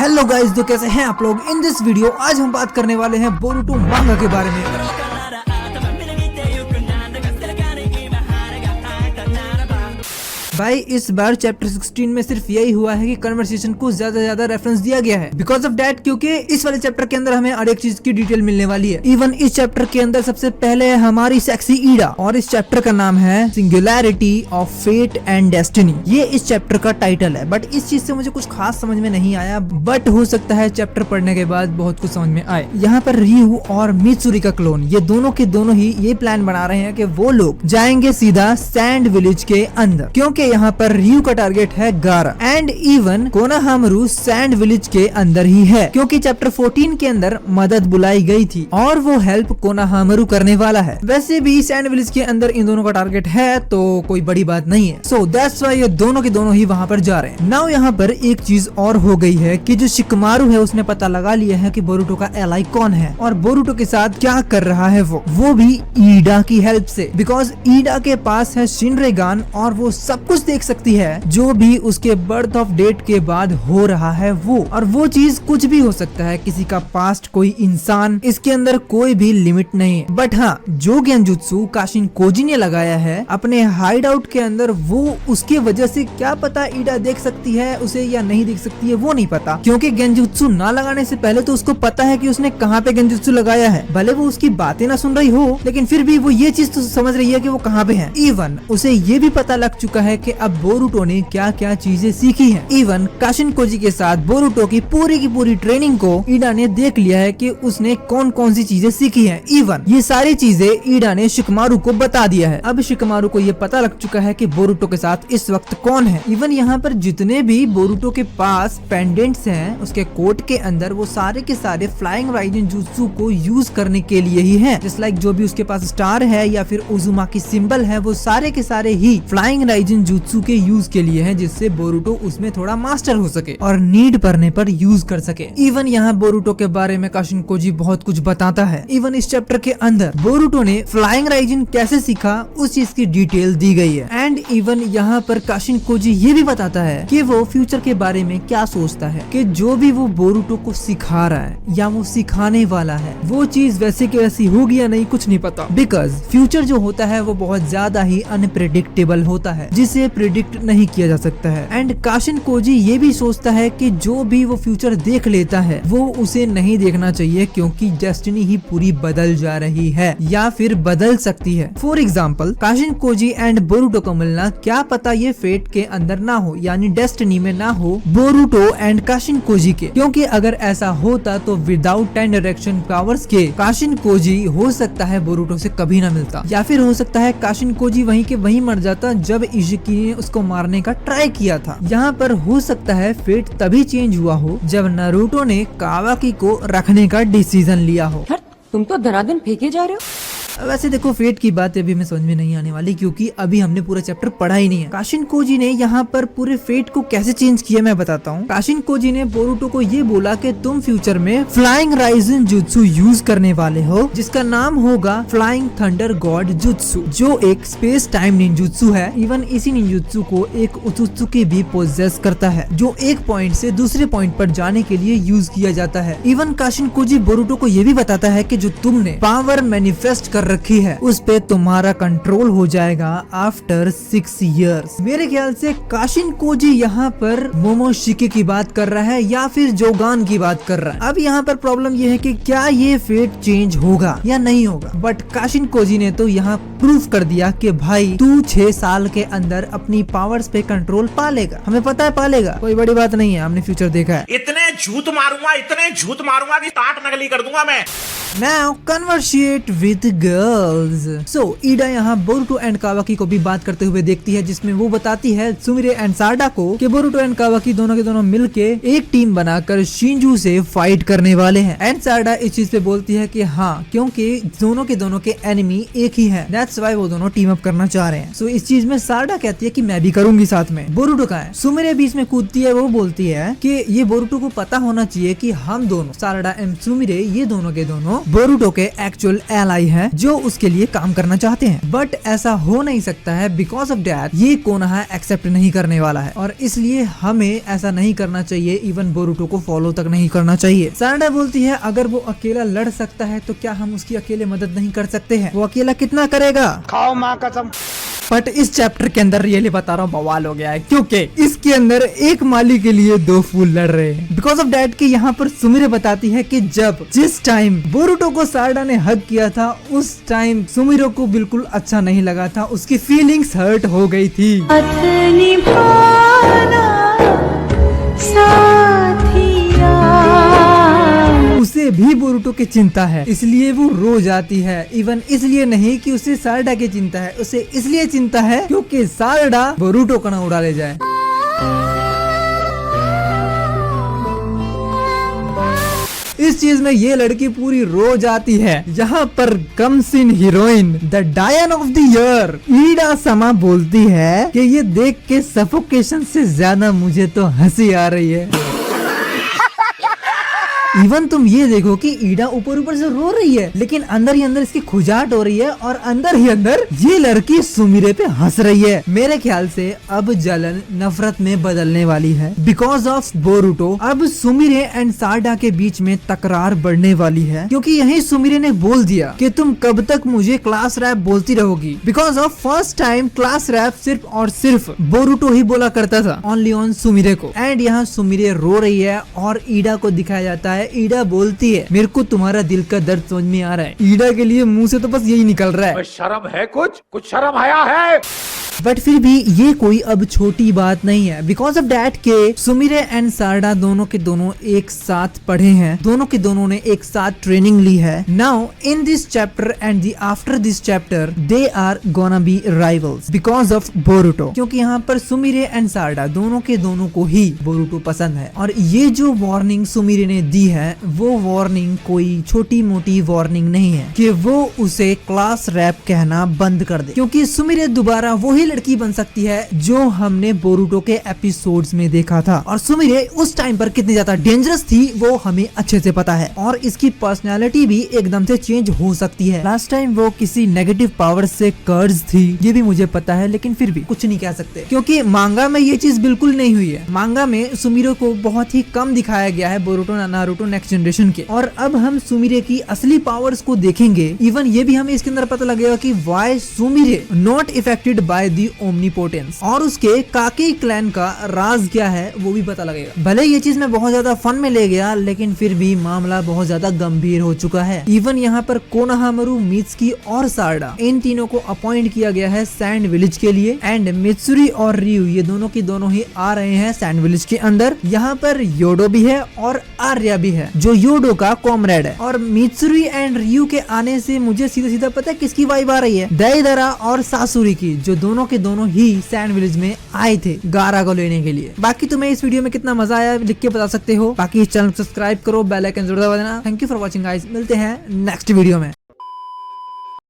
Hello guys, तो कैसे हैं आप लोग। इन दिस वीडियो आज हम बात करने वाले हैं बोरुटो मांगा के बारे में। भाई इस बार चैप्टर 16 में सिर्फ यही हुआ है कि कन्वर्सेशन को ज्यादा रेफरेंस दिया गया है बिकॉज ऑफ डैट, क्योंकि इस वाले चैप्टर के अंदर हमें हर एक चीज की डिटेल मिलने वाली है। इवन इस चैप्टर के अंदर सबसे पहले है हमारी सेक्सी ईडा, और इस चैप्टर का नाम है singularity of fate and destiny. ये इस चैप्टर का टाइटल है, बट इस चीज से मुझे कुछ खास समझ में नहीं आया, बट हो सकता है चैप्टर पढ़ने के बाद बहुत कुछ समझ में आए। यहाँ पर रियू और मित्सुरी का क्लोन, ये दोनों के दोनों ही ये प्लान बना रहे हैं कि वो लोग जाएंगे सीधा सैंड विलेज के अंदर, क्योंकि यहाँ पर रियू का टारगेट है गारा and even Konohamaru sand village के अंदर ही है, क्योंकि चैप्टर 14 के अंदर मदद बुलाई गई थी और वो हेल्प कोनोहामारू करने वाला है। वैसे भी सैंड विलेज के अंदर इन दोनों का टारगेट है, तो कोई बड़ी बात नहीं है। सो दैट्स व्हाई ये दोनों के दोनों ही वहाँ पर जा रहे हैं। नाउ यहाँ पर एक चीज और हो गई है कि जो शिकमारू है उसने पता लगा लिया है कि बोरुटो का एलाई कौन है और बोरुटो के साथ क्या कर रहा है वो भी ईडा की हेल्प से, बिकॉज ईडा के पास है शिनरेगान और वो सब कुछ देख सकती है जो भी उसके बर्थ ऑफ डेट के बाद हो रहा है वो, और वो चीज कुछ भी हो सकता है, किसी का पास्ट, कोई इंसान, इसके अंदर कोई भी लिमिट नहीं है। बट हाँ, जो गेंजुत्सु काशिन कोजी ने लगाया है अपने हाइड आउट के अंदर, वो उसके वजह से क्या पता ईडा देख सकती है उसे या नहीं देख सकती है, वो नहीं पता, क्योंकि गेंजुत्सु ना लगाने से पहले तो उसको पता है कि उसने कहाँ पे गेंजुत्सु लगाया है। भले वो उसकी बातें ना सुन रही हो, लेकिन फिर भी वो ये चीज तो समझ रही है कि वो कहाँ पे है। इवन उसे ये भी पता लग चुका है कि अब बोरुटो ने क्या क्या चीजें सीखी हैं। इवन काशिन कोजी के साथ बोरुटो की पूरी ट्रेनिंग को ईडा ने देख लिया है कि उसने कौन कौन सी चीजें सीखी हैं। इवन ये सारी चीजें ईडा ने शिकमारू को बता दिया है। अब शिकमारू को ये पता लग चुका है कि बोरुटो के साथ इस वक्त कौन है। इवन यहाँ पर जितने भी बोरुटो के पास पेंडेंट्स हैं उसके कोट के अंदर, वो सारे के सारे फ्लाइंग राइजिन जुत्सु को यूज करने के लिए ही है। जस्ट लाइक जो भी उसके पास स्टार है या फिर उजुमाकी सिंबल है, वो सारे के सारे ही फ्लाइंग राइजिन जुत्सु के यूज के लिए है, जिससे बोरुटो उसमें थोड़ा मास्टर हो सके और नीड पड़ने पर यूज कर सके। इवन यहाँ बोरुटो के बारे में काशिन कोजी बहुत कुछ बताता है। इवन इस चैप्टर के अंदर बोरुटो ने फ्लाइंग राइजिन कैसे सीखा उस चीज की डिटेल दी गई है। एंड इवन यहाँ पर काशिन कोजी ये भी बताता है कि वो फ्यूचर के बारे में क्या सोचता है, कि जो भी वो बोरुटो को सिखा रहा है या वो सिखाने वाला है, वो चीज वैसे की वैसी होगी या नहीं कुछ नहीं पता, बिकॉज फ्यूचर जो होता है वो बहुत ज्यादा ही अनप्रेडिक्टेबल होता है, जिसे प्रिडिक्ट नहीं किया जा सकता है। एंड काशिन कोजी ये भी सोचता है कि जो भी वो फ्यूचर देख लेता है वो उसे नहीं देखना चाहिए, क्योंकि डेस्टिनी ही पूरी बदल जा रही है या फिर बदल सकती है। For example, Kashin Cozi and Boruto को मिलना क्या पता ये फेट के अंदर ना हो, यानी डेस्टिनी में ना हो बोरुटो एंड काशिन कोजी के, क्योंकि अगर ऐसा होता तो विदाउट 10 डायरेक्शन पावर्स के काशिन कोजी हो सकता है बोरुटो से कभी ना मिलता, या फिर हो सकता है काशिन कोजी वहीं के वहीं मर जाता जब इशिकी ने उसको मारने का ट्राई किया था। यहाँ पर हो सकता है फेट तभी चेंज हुआ हो जब नारुतो ने कावाकी को रखने का डिसीजन लिया हो। तुम तो धराधन फेंके जा रहे हो। वैसे देखो, फेट की बात अभी हमें समझ में नहीं आने वाली, क्योंकि अभी हमने पूरा चैप्टर पढ़ा ही नहीं है। काशिन कोजी ने यहाँ पर पूरे फेट को कैसे चेंज किया मैं बताता हूँ। काशिन कोजी ने बोरुटो को ये बोला कि तुम फ्यूचर में फ्लाइंग राइजिन जुत्सु यूज करने वाले हो, जिसका नाम होगा फ्लाइंग थंडर गॉड जुत्सु, जो एक स्पेस टाइम निंजुत्सु है। इवन इसी निंजुत्सु को एक उत्सुकी भी पोजेस करता है, जो एक पॉइंट से दूसरे पॉइंट पर जाने के लिए यूज किया जाता है। इवन काशिन कोजी बोरुटो को ये भी बताता है कि जो तुमने पावर मैनिफेस्ट कर रखी है उस पे तुम्हारा कंट्रोल हो जाएगा आफ्टर 6 इयर्स। मेरे ख्याल से काशिन कोजी यहाँ पर मोमोशिके की बात कर रहा है या फिर जोगान की बात कर रहा है। अब यहाँ पर प्रॉब्लम ये है कि क्या ये फेट चेंज होगा या नहीं होगा, बट काशिन कोजी ने तो यहाँ प्रूफ कर दिया कि भाई तू 6 साल के अंदर अपनी पावर्स पे कंट्रोल पा लेगा। हमें पता है पा लेगा, कोई बड़ी बात नहीं है, हमने फ्यूचर देखा है। इतने झूठ मारूंगा कि टाट नकली कर दूंगा मैं। Now conversate with girls. So ईडा यहाँ बोरुटो एंड कावाकी को भी बात करते हुए देखती है, जिसमें वो बताती है सुमिरे एंड सारडा को कि बोरुटो एंड कावाकी दोनों के दोनों मिलके एक टीम बनाकर शिंजू से फाइट करने वाले हैं। एंड सारडा इस चीज पे बोलती है कि हाँ, क्योंकि दोनों के एनिमी एक ही है, दैट्स व्हाई वो दोनों टीम अप करना चाह रहे हैं। सो इस चीज में सारडा कहती है कि मैं भी करूंगी साथ में। बोरुटो का है, सुमिरे बीच में कूदती है, वो बोलती है कि ये बोरुटो को पता होना चाहिए कि हम दोनों सारडा एंड सुमिरे ये दोनों के दोनों बोरुटो के एक्चुअल एलाई हैं जो उसके लिए काम करना चाहते हैं। बट ऐसा हो नहीं सकता है बिकॉज ऑफ डैट ये कोनोहा एक्सेप्ट नहीं करने वाला है और इसलिए हमें ऐसा नहीं करना चाहिए, इवन बोरुटो को फॉलो तक नहीं करना चाहिए। सारडा बोलती है अगर वो अकेला लड़ सकता है तो क्या हम उसकी अकेले मदद नहीं कर सकते हैं? वो अकेला कितना करेगा? खाओ माँ कसम। बट इस चैप्टर के अंदर रियली बता रहा हूँ बवाल हो गया है, क्योंकि इसके अंदर एक माली के लिए दो फूल लड़ रहे हैं। बिकॉज ऑफ डैट कि यहाँ पर सुमिरे बताती है कि जिस टाइम बोरुटो को सारडा ने हग किया था उस टाइम सुमिरो को बिल्कुल अच्छा नहीं लगा था, उसकी फीलिंग्स हर्ट हो गई थी। उसे भी बोरुटो की चिंता है इसलिए वो रो जाती है। इवन इसलिए नहीं कि उसे सारडा की चिंता है, उसे इसलिए चिंता है क्योंकि सारडा बोरुटो को न उड़ा ले जाए। इस चीज में ये लड़की पूरी रो जाती है। यहाँ पर कम्स इन हीरोइन द डायन ऑफ द ईयर ईडा समा बोलती है कि ये देख के सफोकेशन से ज्यादा मुझे तो हंसी आ रही है। इवन तुम ये देखो कि ईडा ऊपर ऊपर से रो रही है लेकिन अंदर ही अंदर इसकी खुजाट हो रही है और अंदर ही अंदर ये लड़की सुमिरे पे हंस रही है। मेरे ख्याल से अब जलन नफरत में बदलने वाली है बिकॉज ऑफ बोरुटो। अब सुमिरे एंड सारडा के बीच में तकरार बढ़ने वाली है क्योंकि यही सुमिरे ने बोल दिया कि तुम कब तक मुझे क्लास रैप बोलती रहोगी। Because of first time class rep सिर्फ और सिर्फ बोरुटो ही बोला करता था ओनली ऑन सुमिरे को। एंड यहाँ सुमिरे रो रही है और ईडा को दिखाया जाता है। ईडा बोलती है मेरे को तुम्हारा दिल का दर्द समझ में आ रहा है। ईडा के लिए मुंह से तो बस यही निकल रहा है शर्म है, कुछ शर्म आया है। बट फिर भी ये कोई अब छोटी बात नहीं है बिकॉज ऑफ डैट के सुमिरे एंड सारडा दोनों के दोनों एक साथ पढ़े हैं, दोनों के दोनों ने एक साथ ट्रेनिंग ली है। Now in this chapter and the after this chapter they are gonna be rivals because of Boruto. क्योंकि यहाँ पर सुमिरे एंड सारडा दोनों के दोनों को ही बोरुटो पसंद है और ये जो वार्निंग सुमिरे ने दी है वो वार्निंग कोई छोटी मोटी वार्निंग नहीं है कि वो उसे क्लास रैप कहना बंद कर दे। क्योंकि सुमिरे दोबारा वही लड़की बन सकती है जो हमने बोरुटो के एपिसोड्स में देखा था और सुमिरे उस टाइम पर कितनी ज्यादा डेंजरस थी वो हमें अच्छे से पता है और इसकी पर्सनालिटी भी एकदम से चेंज हो सकती है। लास्ट टाइम वो किसी नेगेटिव पावर से कर्ज थी ये भी मुझे पता है लेकिन फिर भी कुछ नहीं कह सकते क्योंकि मांगा में ये चीज बिल्कुल नहीं हुई है। मांगा में सुमिरे को बहुत ही कम दिखाया गया है बोरुटो नारुतो नेक्स्ट जनरेशन के। और अब हम सुमिरे की असली पावर्स को देखेंगे। इवन ये भी हमें इसके अंदर पता लगेगा कि why Sumire not affected by the omnipotence और उसके काके क्लैन का राज क्या है वो भी पता लगेगा। भले ये चीज में बहुत ज्यादा फन में ले गया लेकिन फिर भी मामला बहुत ज्यादा गंभीर हो चुका है। इवन यहाँ पर कोनोहामारू, मित्सुकी और सारडा इन तीनों को अपॉइंट किया गया है सैंड विलेज के लिए एंड मित्सुरी और रियू ये दोनों की दोनों ही आ रहे हैं सैंड विलेज के अंदर। यहाँ पर योडो भी है और आर्या भी है जो योडो का कॉमरेड है। और मित्सुरी एंड रियू के आने से मुझे सीधा सीधा पता है किसकी वाइब आ रही है, दाइदरा और सासुरी की जो दोनों के दोनों ही सैंड विलेज में आए थे गारा को लेने के लिए। बाकी तुम्हें इस वीडियो में कितना मजा आया लिख के बता सकते हो। बाकी इस चैनल को सब्सक्राइब करो, बेल आइकन जरूर दबा देना। Thank you for watching guys, मिलते हैं नेक्स्ट वीडियो में।